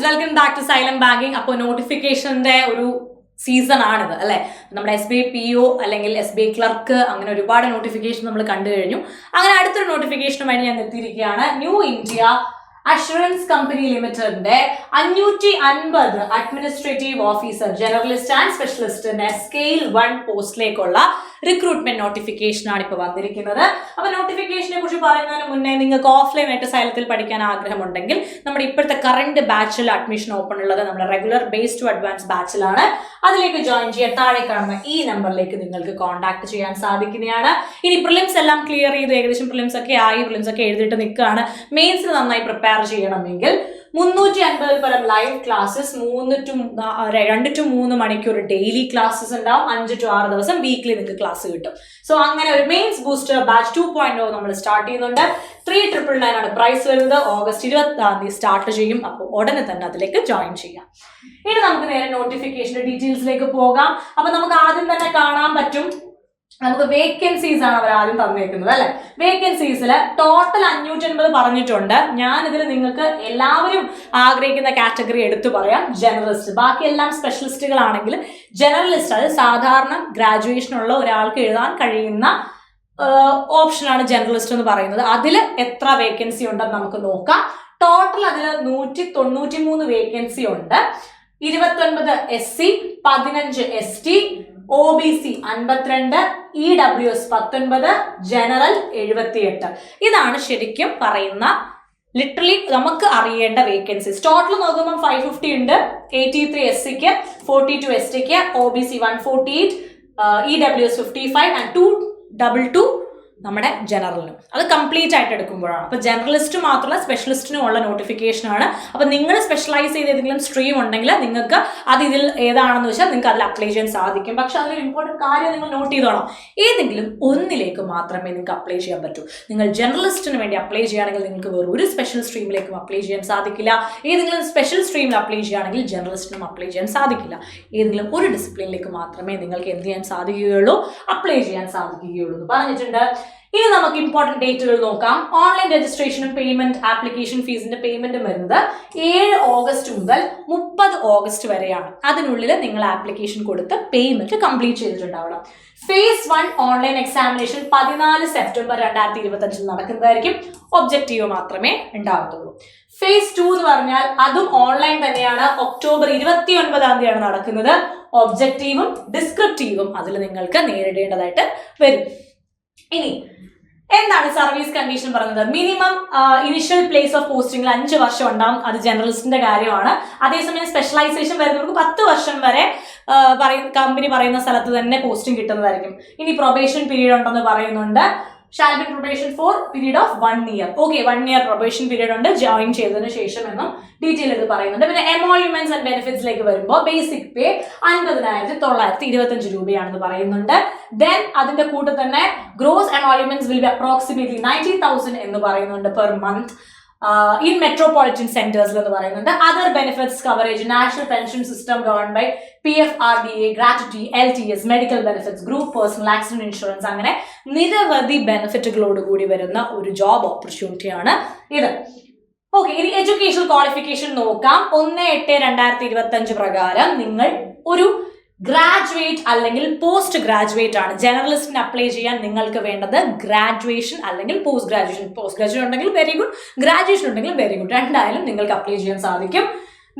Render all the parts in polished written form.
Friends, welcome back to Xylem banking. അപ്പോൾ നോട്ടിഫിക്കേഷന്റെ ഒരു സീസൺ ആണിത് അല്ലെ. നമ്മുടെ SBI PO അല്ലെങ്കിൽ SBI ക്ലർക്ക്, അങ്ങനെ ഒരുപാട് നോട്ടിഫിക്കേഷൻ നമ്മൾ കണ്ടു കഴിഞ്ഞു. അങ്ങനെ അടുത്തൊരു നോട്ടിഫിക്കേഷനുമായി ഞാൻ എത്തിയിരിക്കുകയാണ്. ന്യൂ ഇന്ത്യ അഷുറൻസ് കമ്പനി ലിമിറ്റഡിന്റെ 550 അഡ്മിനിസ്ട്രേറ്റീവ് ഓഫീസർ ജനറലിസ്റ്റ് ആൻഡ് സ്പെഷ്യലിസ്റ്റിന്റെ സ്കെയിൽ 1 പോസ്റ്റിലേക്കുള്ള റിക്രൂട്ട്മെന്റ് നോട്ടിഫിക്കേഷൻ ആണ് ഇപ്പോൾ വന്നിരിക്കുന്നത്. അപ്പൊ നോട്ടിഫിക്കേഷനെ കുറിച്ച് പറയുന്നതിന് മുന്നേ നിങ്ങൾക്ക് ഓഫ്ലൈൻ ആയിട്ട് സൈലത്തിൽ പഠിക്കാൻ ആഗ്രഹമുണ്ടെങ്കിൽ നമ്മുടെ ഇപ്പോഴത്തെ കറന്റ് ബാച്ചിൽ അഡ്മിഷൻ ഓപ്പൺ ഉള്ളത് നമ്മുടെ റെഗുലർ ബേസ് ടു അഡ്വാൻസ് ബാച്ചിലാണ്. അതിലേക്ക് ജോയിൻ ചെയ്യാൻ താഴെ കാണുന്ന ഈ നമ്പറിലേക്ക് നിങ്ങൾക്ക് കോൺടാക്ട് ചെയ്യാൻ സാധിക്കുന്നതാണ്. ഇനി പ്രിലിംസ് എല്ലാം ക്ലിയർ ചെയ്ത് ഏകദേശം പ്രിലിംസ് ഒക്കെ എഴുതിയിട്ട് നിൽക്കുകയാണ്. മെയിൻസിന് നന്നായി പ്രിപ്പയർ ചെയ്യണമെങ്കിൽ 350 പരം ലൈവ് ക്ലാസ്സസ്, 2 to 3 മണിക്കൂർ ഡെയിലി ക്ലാസ്സസ് ഉണ്ടാവും. 5 to 6 ദിവസം വീക്ക്ലി നിങ്ങൾക്ക് ക്ലാസ് കിട്ടും. സോ അങ്ങനെ ഒരു മെയിൻസ് ബൂസ്റ്റർ ബാച്ച് 2.0 നമ്മൾ സ്റ്റാർട്ട് ചെയ്യുന്നുണ്ട്. 3,999 ആണ് പ്രൈസ് വരുന്നത്. ഓഗസ്റ്റ് 20 സ്റ്റാർട്ട് ചെയ്യും. അപ്പോൾ ഉടനെ തന്നെ അതിലേക്ക് ജോയിൻ ചെയ്യാം. ഇനി നമുക്ക് നേരെ നോട്ടിഫിക്കേഷന്റെ ഡീറ്റെയിൽസിലേക്ക് പോകാം. അപ്പൊ നമുക്ക് ആദ്യം തന്നെ കാണാൻ പറ്റും, നമുക്ക് വേക്കൻസീസ് ആണ് അവർ ആദ്യം തന്നേക്കുന്നത് അല്ലെ. വേക്കൻസീസിൽ ടോട്ടൽ 550 പറഞ്ഞിട്ടുണ്ട്. ഞാൻ ഇതിൽ നിങ്ങൾക്ക് എല്ലാവരും ആഗ്രഹിക്കുന്ന കാറ്റഗറി എടുത്തു പറയാം, ജനറലിസ്റ്റ്. ബാക്കി എല്ലാം സ്പെഷ്യലിസ്റ്റുകളാണെങ്കിൽ ജനറലിസ്റ്റ്, അത് സാധാരണ ഗ്രാജുവേഷൻ ഉള്ള ഒരാൾക്ക് എഴുതാൻ കഴിയുന്ന ഓപ്ഷനാണ് ജനറലിസ്റ്റ് എന്ന് പറയുന്നത്. അതിൽ എത്ര വേക്കൻസി ഉണ്ടെന്ന് നമുക്ക് നോക്കാം. ടോട്ടൽ അതിൽ 193 വേക്കൻസി ഉണ്ട്. 29 SC, 15 ST, OBC 52, EWS 19, general 78. ഇതാണ് ശരിക്കും പറയുന്ന ലിറ്ററലി നമുക്ക് അറിയേണ്ട വേക്കൻസീസ്. ടോട്ടൽ നോക്കുമ്പോൾ 550 ഉണ്ട്. 83 SCക്ക്, 42 STക്ക്, OBC 148, EWS 55 and 222 നമ്മുടെ ജനറലിനും. അത് കംപ്ലീറ്റ് ആയിട്ട് എടുക്കുമ്പോഴാണ്. അപ്പോൾ ജനറലിസ്റ്റ് മാത്രമല്ല സ്പെഷ്യലിസ്റ്റിനും ഉള്ള നോട്ടിഫിക്കേഷൻ ആണ്. അപ്പോൾ നിങ്ങൾ സ്പെഷ്യലൈസ് ചെയ്ത് ഏതെങ്കിലും സ്ട്രീം ഉണ്ടെങ്കിൽ നിങ്ങൾക്ക് അത് ഇതിൽ ഏതാണെന്ന് വെച്ചാൽ നിങ്ങൾക്ക് അതിൽ അപ്ലൈ ചെയ്യാൻ സാധിക്കും. പക്ഷെ അതിലൊരു ഇമ്പോർട്ടൻറ്റ് കാര്യം നിങ്ങൾ നോട്ട് ചെയ്തോണം, ഏതെങ്കിലും ഒന്നിലേക്ക് മാത്രമേ നിങ്ങൾക്ക് അപ്ലൈ ചെയ്യാൻ പറ്റൂ. നിങ്ങൾ ജനറലിസ്റ്റിന് വേണ്ടി അപ്ലൈ ചെയ്യുകയാണെങ്കിൽ നിങ്ങൾക്ക് വേറെ ഒരു സ്പെഷ്യൽ സ്ട്രീമിലേക്കും അപ്ലൈ ചെയ്യാൻ സാധിക്കില്ല. ഏതെങ്കിലും സ്പെഷ്യൽ സ്ട്രീമിൽ അപ്ലൈ ചെയ്യുകയാണെങ്കിൽ ജനറലിസ്റ്റിനും അപ്ലൈ ചെയ്യാൻ സാധിക്കില്ല. ഏതെങ്കിലും ഒരു ഡിസിപ്ലിനിലേക്ക് മാത്രമേ നിങ്ങൾക്ക് എന്ത് ചെയ്യാൻ സാധിക്കുകയുള്ളൂ, അപ്ലൈ ചെയ്യാൻ സാധിക്കുകയുള്ളൂ എന്ന് പറഞ്ഞിട്ടുണ്ട്. ഇനി നമുക്ക് ഇമ്പോർട്ടൻറ്റ് ഡേറ്റുകൾ നോക്കാം. ഓൺലൈൻ രജിസ്ട്രേഷനും പേയ്മെന്റ് ആപ്ലിക്കേഷൻ ഫീസിന്റെ പേയ്മെന്റും വരുന്നത് 7 ഓഗസ്റ്റ് മുതൽ 30 ഓഗസ്റ്റ് വരെയാണ്. അതിനുള്ളിൽ നിങ്ങൾ ആപ്ലിക്കേഷൻ കൊടുത്ത് പേയ്മെന്റ് കംപ്ലീറ്റ് ചെയ്തിട്ടുണ്ടാവണം. ഫേസ് 1 ഓൺലൈൻ എക്സാമിനേഷൻ 14 സെപ്റ്റംബർ 2025 നടക്കുന്നതായിരിക്കും. ഒബ്ജക്റ്റീവ് മാത്രമേ ഉണ്ടാവത്തുള്ളൂ. ഫേസ് 2 എന്ന് പറഞ്ഞാൽ അതും ഓൺലൈൻ തന്നെയാണ്. ഒക്ടോബർ 29 നടക്കുന്നത്. ഒബ്ജക്റ്റീവും ഡിസ്ക്രിപ്റ്റീവും അതിൽ നിങ്ങൾക്ക് നേരിടേണ്ടതായിട്ട് വരും. ഇനി എന്താണ് സർവീസ് കണ്ടീഷൻ പറഞ്ഞത്? മിനിമം ഇനിഷ്യൽ പ്ലേസ് ഓഫ് പോസ്റ്റിംഗിൽ 5 വർഷം ഉണ്ടാവും. അത് ജനറലിസ്റ്റിന്റെ കാര്യമാണ്. അതേസമയം സ്പെഷ്യലൈസേഷൻ വരുന്നവർക്ക് 10 വർഷം വരെ കമ്പനി പറയുന്ന സ്ഥലത്ത് തന്നെ പോസ്റ്റിംഗ് കിട്ടുന്നതായിരിക്കും. ഇനി പ്രൊബേഷൻ പീരീഡ് ഉണ്ടെന്ന് പറയുന്നുണ്ട്. Shall be probation for period of 1 year. Okay, 1 year probation period ഉണ്ട് ജോയിൻ ചെയ്തതിന് ശേഷം എന്നും ഡീറ്റെയിൽ ഇത് പറയുന്നുണ്ട്. പിന്നെ എമോൾമെന്റ്സ് ആൻഡ് ബെനിഫിറ്റ്സിലേക്ക് വരുമ്പോൾ ബേസിക് പേ 50,925 രൂപയാണെന്ന് പറയുന്നുണ്ട്. ദെൻ അതിന്റെ കൂടെ തന്നെ gross emoluments will be approximately 90,000 എന്ന് പറയുന്നുണ്ട് പെർ മന്ത് ഇൻ മെട്രോപൊളിറ്റൻ സെന്റേഴ്സിൽ എന്ന് പറയുന്നുണ്ട്. Other benefits coverage, national pension system governed by PFRDA, gratuity, LTS, medical benefits, group personal accident insurance, അങ്ങനെ നിരവധി ബെനിഫിറ്റുകളോട് കൂടി വരുന്ന ഒരു ജോബ് ഓപ്പർച്യൂണിറ്റിയാണ് ഇത്. ഓക്കെ, ഇനി എഡ്യൂക്കേഷണൽ ക്വാളിഫിക്കേഷൻ നോക്കാം. 1/8/2025 പ്രകാരം നിങ്ങൾ ഒരു ഗ്രാജുവേറ്റ് അല്ലെങ്കിൽ പോസ്റ്റ് ഗ്രാജുവേറ്റ് ആണ്. ജനറലിസ്റ്റിന് അപ്ലൈ ചെയ്യാൻ നിങ്ങൾക്ക് വേണ്ടത് ഗ്രാജുവേഷൻ അല്ലെങ്കിൽ പോസ്റ്റ് ഗ്രാജുവേഷൻ. പോസ്റ്റ് ഗ്രാജുവേഷൻ ഉണ്ടെങ്കിൽ വെരി ഗുഡ്, ഗ്രാജുവേഷൻ ഉണ്ടെങ്കിൽ വെരി ഗുഡ്. രണ്ടായാലും നിങ്ങൾക്ക് അപ്ലൈ ചെയ്യാൻ സാധിക്കും.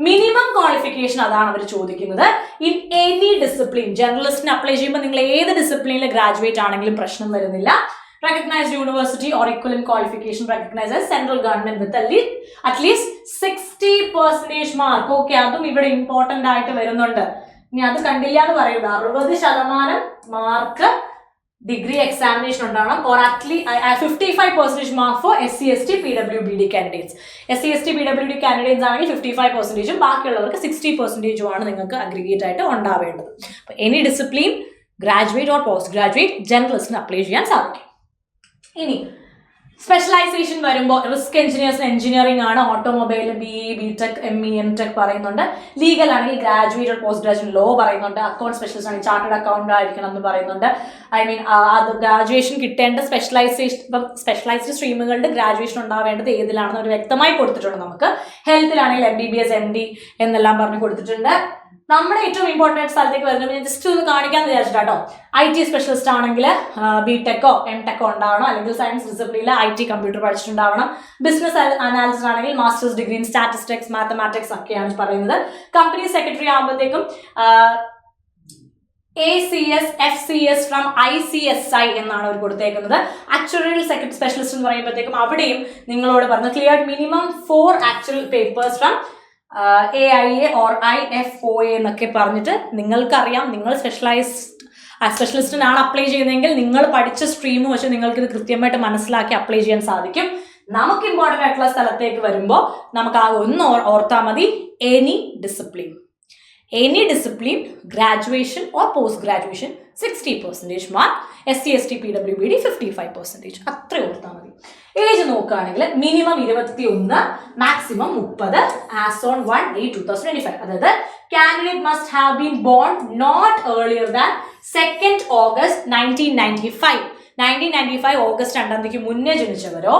മിനിമം ക്വാളിഫിക്കേഷൻ അതാണ് അവർ ചോദിക്കുന്നത്. In any discipline. ജനറലിസ്റ്റിന് അപ്ലൈ ചെയ്യുമ്പോൾ നിങ്ങൾ ഏത് ഡിസിപ്ലിനിൽ ഗ്രാജുവേറ്റ് ആണെങ്കിലും പ്രശ്നം വരുന്നില്ല. Recognized university or equivalent qualification recognized as central government with at least 60% mark. Okay, അതും ഇവിടെ ഇമ്പോർട്ടന്റ് ആയിട്ട് വരുന്നുണ്ട്. ഇനി അത് കണ്ടില്ല എന്ന് പറയുന്നത് 60% മാർക്ക് ഡിഗ്രി എക്സാമിനേഷൻ ഉണ്ടാവണം. Or at least 55% mark for SC ST PWBD candidates. SC ST PWD candidates ആണെങ്കിൽ 55%, ബാക്കിയുള്ളവർക്ക് 60% ആണ് നിങ്ങൾക്ക് അഗ്രിഗേറ്റ് ആയിട്ട് ഉണ്ടാവേണ്ടത്. അപ്പോൾ any discipline, graduate or post graduate, ജനറലിസ്റ്റിന് അപ്ലൈ ചെയ്യാൻ സാധിക്കും. ഇനി സ്പെഷ്യലൈസേഷൻ വരുമ്പോൾ റിസ്ക് എഞ്ചിനീയേഴ്സിന് എഞ്ചിനീയറിംഗ് ആണ്, automobile BE BTech ME MTech പറയുന്നുണ്ട്, ലീഗൽ ആണെങ്കിൽ ഗ്രാജുവേറ്റ് പോസ്റ്റ് ഗ്രാജുവേറ്റ് ലോ പറയുന്നുണ്ട്, അക്കൗണ്ട് സ്പെഷ്യലിസ്റ്റ് ആണെങ്കിൽ ചാർട്ടേഡ് അക്കൗണ്ട് ആയിരിക്കണം എന്ന് പറയുന്നുണ്ട്. ഐ മീൻ അത് ഗ്രാജുവേഷൻ കിട്ടേണ്ട സ്പെഷ്യലൈസേഷൻ, ഇപ്പം സ്പെഷ്യലൈസ്ഡ് സ്ട്രീമുകളുടെ ഗ്രാജുവേഷൻ ഉണ്ടാവേണ്ടത് ഏതിലാണെന്ന് അവർ വ്യക്തമായി കൊടുത്തിട്ടുണ്ട്. നമുക്ക് ഹെൽത്തിലാണെങ്കിൽ MBBS MD എന്നെല്ലാം പറഞ്ഞ് കൊടുത്തിട്ടുണ്ട്. നമ്മുടെ ഏറ്റവും ഇമ്പോർട്ടൻറ്റ് സ്ഥലത്തേക്ക് വരുന്നത് ഞാൻ ജസ്റ്റ് ഒന്ന് കാണിക്കാമെന്ന് വിചാരിച്ചിട്ടോ. IT സ്പെഷ്യലിസ്റ്റ് ആണെങ്കിൽ BTechോ MTechോ ഉണ്ടാവണം, അല്ലെങ്കിൽ സയൻസ് ഡിസിപ്ലിനിൽ IT കമ്പ്യൂട്ടർ പഠിച്ചിട്ടുണ്ടാവണം. ബിസിനസ് അനാലിസിസ് ആണെങ്കിൽ masters degree in statistics mathematics ഒക്കെയാണ് പറയുന്നത്. കമ്പനി സെക്രട്ടറി ആകുമ്പോഴത്തേക്കും ACS FCS ഫ്രം ICSI എന്നാണ് അവർ കൊടുത്തേക്കുന്നത്. ആക്ച്വറിയൽ സ്പെഷ്യലിസ്റ്റ് എന്ന് പറയുമ്പോഴത്തേക്കും അവിടെയും നിങ്ങളോട് പറഞ്ഞു clear minimum 4 actual papers from AIA or IFOA എന്നൊക്കെ പറഞ്ഞിട്ട് നിങ്ങൾക്കറിയാം. നിങ്ങൾ സ്പെഷ്യലിസ്റ്റിനാണ് അപ്ലൈ ചെയ്യുന്നതെങ്കിൽ നിങ്ങൾ പഠിച്ച സ്ട്രീം വെച്ച് നിങ്ങൾക്ക് ഇത് കൃത്യമായിട്ട് മനസ്സിലാക്കി അപ്ലൈ ചെയ്യാൻ സാധിക്കും. നമുക്ക് ഇമ്പോർട്ടൻ്റ് ആയിട്ടുള്ള സ്ഥലത്തേക്ക് വരുമ്പോൾ നമുക്ക് ആ ഒന്ന് ഓർത്താൽ മതി, any discipline graduation or post graduation 60% mark, SC ST PWBD 55%, അത്ര ഓർത്താൽ മതി. ഏജ് നോക്കുകയാണെങ്കിൽ മിനിമം 21, മാക്സിമം 30 ആസ് ഓൺ 1/8/2025. അതായത് candidate must have been born not earlier than 2 August 1995 August 2 മുന്നേ ജനിച്ചവരോ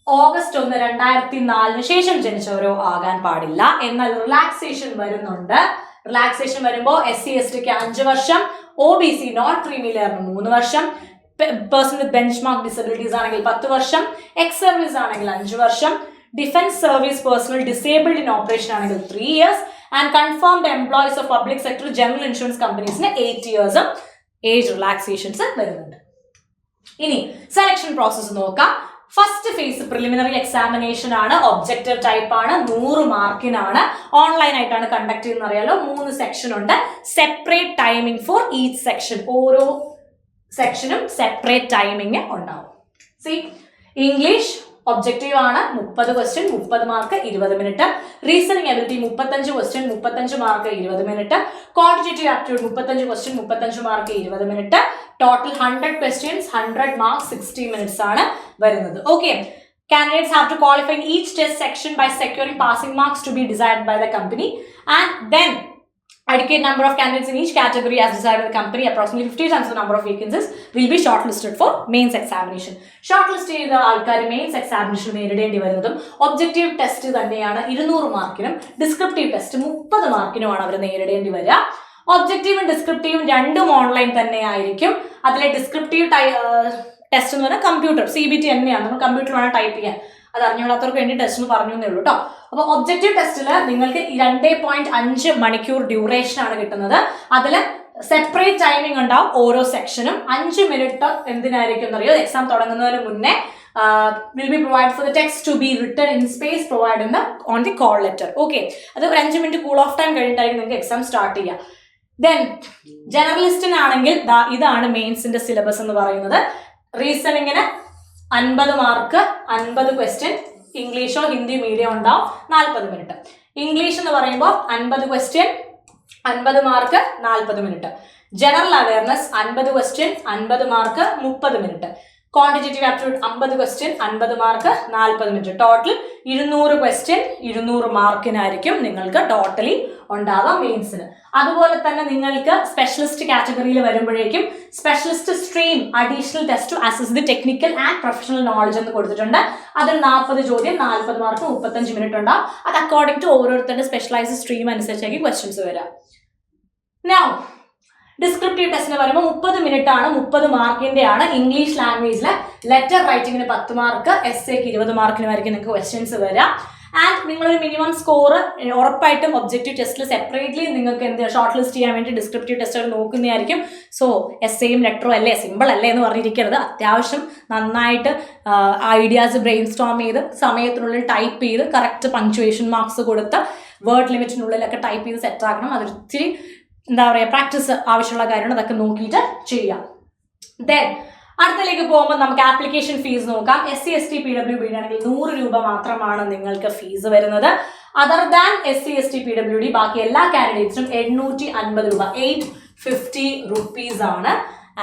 ഓഗസ്റ്റ് 1 2004 ശേഷം ജനിച്ചവരോ ആകാൻ പാടില്ല. എന്നാൽ റിലാക്സേഷൻ വരുന്നുണ്ട്. റിലാക്സേഷൻ വരുമ്പോൾ SC STക്ക് 5 വർഷം, OBC നോട്ട് ക്രീമിലെയറിന് 3 വർഷം, person with benchmark disabilities ആണെങ്കിൽ 10 വർഷം, എക്സ് സർവീസ് ആണെങ്കിൽ 5 വർഷം, defence service personnel disabled in operation ആണെങ്കിൽ 3 years, and confirmed employees of public sector general insurance കമ്പനീസിന് 8 years ഏജ് റിലാക്സേഷൻസ് വരുന്നുണ്ട്. ഇനി സെലക്ഷൻ പ്രോസസ്സ് നോക്കാം. ഫസ്റ്റ് ഫേസ് പ്രിലിമിനറി എക്സാമിനേഷൻ ആണ്, ഒബ്ജക്റ്റീവ് ടൈപ്പ് ആണ്, 100 മാർക്കിനാണ്, ഓൺലൈൻ ആയിട്ടാണ് കണ്ടക്ട് ചെയ്യുന്നത്. അറിയാലോ 3 സെക്ഷൻ ഉണ്ട്, separate timing for each section. ഓരോ സെക്ഷനും സെപ്പറേറ്റ് ടൈമിംഗ് ഉണ്ടാവും. സി ഇംഗ്ലീഷ് ഒബ്ജക്റ്റീവ് ആണ്, 30 question 30 mark 20 minute. Reasoning ability 35 question 35 mark 20 minute. Quantitative aptitude 35 question 35 mark 20 minute. Total 100 questions 100 mark 60 minutes ആണ് വരുന്നത്. Okay, candidates have to qualify in each test section by securing passing marks to be desired by the company, and then adequate number of candidates in each category as desired by the company, approximately 50 times the number of vacancies, will be shortlisted for mains examination. Shortlist ചെയ്ത ആൾക്കാർ mains examination നേരിടേണ്ടി വരുന്നതും objective test തന്നെയാണ് 200 മാർക്കിനും, descriptive test 30 മാർക്കിനുമാണ് അവർ നേരിടേണ്ടി വരിക. ഒബ്ജക്റ്റീവും ഡിസ്ക്രിപ്റ്റീവും രണ്ടും online തന്നെ ആയിരിക്കും. അതിലെ ഡിസ്ക്രിപ്റ്റീവ് ടെസ്റ്റ് എന്ന് പറഞ്ഞാൽ കമ്പ്യൂട്ടർ CBT തന്നെയാണ്, നമ്മൾ കമ്പ്യൂട്ടറിലാണ് ടൈപ്പ് ചെയ്യാൻ. അത് അറിഞ്ഞുകൂടാത്തവർക്ക് വേണ്ടി ടെസ്റ്റ് എന്ന് പറഞ്ഞു എന്നേ ഉള്ളൂ കേട്ടോ. അപ്പോൾ ഒബ്ജക്റ്റീവ് ടെസ്റ്റിൽ നിങ്ങൾക്ക് 2.5 മണിക്കൂർ ഡ്യൂറേഷൻ ആണ് കിട്ടുന്നത്. അതിൽ സെപ്പറേറ്റ് ടൈമിംഗ് ഉണ്ടാവും ഓരോ സെക്ഷനും. 5 മിനിറ്റ് എന്തിനായിരിക്കും എന്നറിയോ, എക്സാം തുടങ്ങുന്നതിന് മുന്നേ will be provided for the text to be written in space provided on the call letter. Okay, അത് ഒരു 5 മിനിറ്റ് കൂൾ ഓഫ് ടൈം കഴിഞ്ഞിട്ടായിരിക്കും നിങ്ങൾക്ക് എക്സാം സ്റ്റാർട്ട് ചെയ്യുക. ദെൻ ജനറലിസ്റ്റിനാണെങ്കിൽ ഇതാണ് മെയിൻസിന്റെ സിലബസ് എന്ന് പറയുന്നത്. റീസണിങ്ങിന് 50 മാർക്ക് 50 ക്വസ്റ്റ്യൻ, ഇംഗ്ലീഷോ ഹിന്ദി മീഡിയം ഉണ്ടാവും 40 മിനിറ്റ്. ഇംഗ്ലീഷ് എന്ന് പറയുമ്പോൾ 50 question 50 mark 40 minute. General awareness 50 question 50 mark 30 minute. Quantitative aptitude 50 question 50 mark 40 minute. Total 200 question 200 മാർക്കിനായിരിക്കും നിങ്ങൾക്ക് ടോട്ടലി ഉണ്ടാവാം മെയിൻസിന്. അതുപോലെ തന്നെ നിങ്ങൾക്ക് സ്പെഷ്യലിസ്റ്റ് കാറ്റഗറിയിൽ വരുമ്പോഴേക്കും specialist stream additional test to assess the technical and professional knowledge എന്ന് കൊടുത്തിട്ടുണ്ട്. അതിൽ 40 ചോദ്യം 40 മാർക്ക് 35 മിനിറ്റ് ഉണ്ടാവും. അത് അക്കോർഡിംഗ് ടു ഓരോരുത്തരുടെ സ്പെഷ്യലൈസ്ഡ് സ്ട്രീം അനുസരിച്ചായിരിക്കും ക്വസ്റ്റ്യൻസ് വരാം. നൗ ഡിസ്ക്രിപ്റ്റീവ് ടെസ്റ്റിന് വരുമ്പോൾ 30 മിനിറ്റ് ആണ്, 30 മാർക്കിന്റെ ആണ്. ഇംഗ്ലീഷ് ലാംഗ്വേജിലെ ലെറ്റർ റൈറ്റിംഗിന് 10 മാർക്ക്, എസ്സേക്ക് 20 മാർക്കിനുമായിരിക്കും നിങ്ങൾക്ക് ക്വസ്റ്റ്യൻസ് വരാം. ആൻഡ് നിങ്ങളൊരു മിനിമം സ്കോർ ഉറപ്പായിട്ടും ഒബ്ജക്റ്റീവ് ടെസ്റ്റിൽ സെപ്പറേറ്റ്ലി നിങ്ങൾക്ക് എന്ത് ഷോർട്ട് ലിസ്റ്റ് ചെയ്യാൻ വേണ്ടി ഡിസ്ക്രിപ്റ്റീവ് ടെസ്റ്റുകൾ നോക്കുന്നതായിരിക്കും. സോ എസ്സേയും ലെറ്ററും അല്ലേ സിമ്പിൾ അല്ലേ എന്ന് പറഞ്ഞിരിക്കരുത്. അത്യാവശ്യം നന്നായിട്ട് ഐഡിയാസ് ബ്രെയിൻ സ്റ്റോം ചെയ്ത് സമയത്തിനുള്ളിൽ ടൈപ്പ് ചെയ്ത് കറക്റ്റ് പങ്ക്ച്വേഷൻ മാർക്സ് കൊടുത്ത് വേർഡ് ലിമിറ്റിനുള്ളിലൊക്കെ ടൈപ്പ് ചെയ്ത് സെറ്റ് ആക്കണം. അതൊരിച്ചിരി എന്താ പറയുക പ്രാക്ടീസ് ആവശ്യമുള്ള കാര്യമാണ്. അതൊക്കെ നോക്കിയിട്ട് ചെയ്യാം. ദെൻ അടുത്തലേക്ക് പോകുമ്പോൾ നമുക്ക് ആപ്ലിക്കേഷൻ ഫീസ് നോക്കാം. SC ST PWBD ആണെങ്കിൽ 100 രൂപ മാത്രമാണ് നിങ്ങൾക്ക് ഫീസ് വരുന്നത്. Other than SC ST PWD ബാക്കി എല്ലാ കാൻഡിഡേറ്റ്സിനും 850 രൂപ 850 റുപ്പീസ് ആണ്.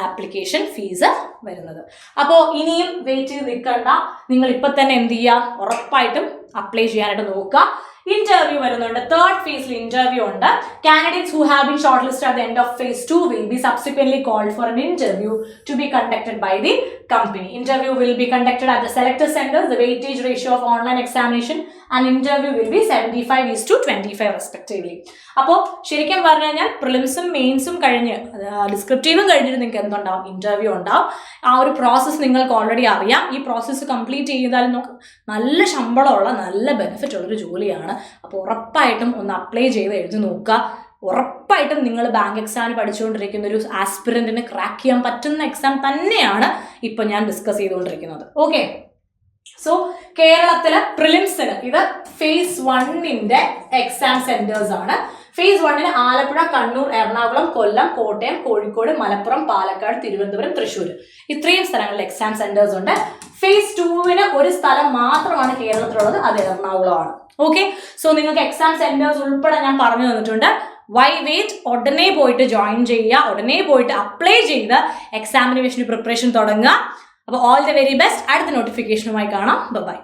ആപ്ലിക്കേഷൻ ഫീസ് വരുന്നത്. അപ്പോൾ ഇനിയും വെയിറ്റ് ചെയ്ത് നിൽക്കണ്ട, നിങ്ങൾ ഇപ്പം തന്നെ എന്ത് ചെയ്യുക, ഉറപ്പായിട്ടും അപ്ലൈ ചെയ്യാനായിട്ട് നോക്കുക. ഇന്റർവ്യൂ വരുന്നുണ്ട്, തേർഡ് ഫേസിൽ ഇന്റർവ്യൂ ഉണ്ട്. Candidates who have been short listed at the end of phase 2 will be subsequently called for an interview to be conducted by the company. Interview will be conducted at the selected centers. The weightage ratio of online examination and interview will be 75:25 respectively. അപ്പോൾ ശരിക്കും പറഞ്ഞു കഴിഞ്ഞാൽ പ്രിലിംസും മെയിൻസും കഴിഞ്ഞ് ഡിസ്ക്രിപ്റ്റീവും കഴിഞ്ഞിട്ട് നിങ്ങൾക്ക് എന്തുണ്ടാവും, interview ഉണ്ടാവും. ആ ഒരു പ്രോസസ്സ് നിങ്ങൾക്ക് ഓൾറെഡി അറിയാം. ഈ പ്രോസസ്സ് കംപ്ലീറ്റ് ചെയ്താൽ നമുക്ക് നല്ല ശമ്പളമുള്ള നല്ല ബെനിഫിറ്റ് ഉള്ളൊരു ജോലിയാണ്. അപ്പോൾ ഉറപ്പായിട്ടും ഒന്ന് അപ്ലൈ ചെയ്ത് എഴുതി നോക്കുക. ഉറപ്പായിട്ടും നിങ്ങൾ ബാങ്ക് എക്സാമിന് പഠിച്ചുകൊണ്ടിരിക്കുന്ന ഒരു ആസ്പിറന്റിന് ക്രാക്ക് ചെയ്യാൻ പറ്റുന്ന എക്സാം തന്നെയാണ് ഇപ്പം ഞാൻ ഡിസ്കസ് ചെയ്തുകൊണ്ടിരിക്കുന്നത്. ഓക്കെ, സോ കേരളത്തിലെ പ്രിലിംസിന് ഇത് phase 1 എക്സാം സെന്റേഴ്സ് ആണ്. phase 1 ആലപ്പുഴ, കണ്ണൂർ, എറണാകുളം, കൊല്ലം, കോട്ടയം, കോഴിക്കോട്, മലപ്പുറം, പാലക്കാട്, തിരുവനന്തപുരം, തൃശ്ശൂർ, ഇത്രയും സ്ഥലങ്ങളിൽ എക്സാം സെന്റേഴ്സ് ഉണ്ട്. phase 2 ഒരു സ്ഥലം മാത്രമാണ് കേരളത്തിലുള്ളത്, അത് എറണാകുളമാണ്. ഓക്കെ, സോ നിങ്ങൾക്ക് എക്സാം സെന്റേഴ്സ് ഉൾപ്പെടെ ഞാൻ പറഞ്ഞു തന്നിട്ടുണ്ട്. വൈ വെയിറ്റ്, ഉടനെ പോയിട്ട് ജോയിൻ ചെയ്യുക, ഉടനെ പോയിട്ട് അപ്ലൈ ചെയ്ത് എക്സാമിനേഷൻ പ്രിപ്പറേഷൻ തുടങ്ങുക. അപ്പോൾ ഓൾ ദി വെരി ബെസ്റ്റ്. അടുത്ത നോട്ടിഫിക്കേഷനുമായി കാണാം. ബൈ.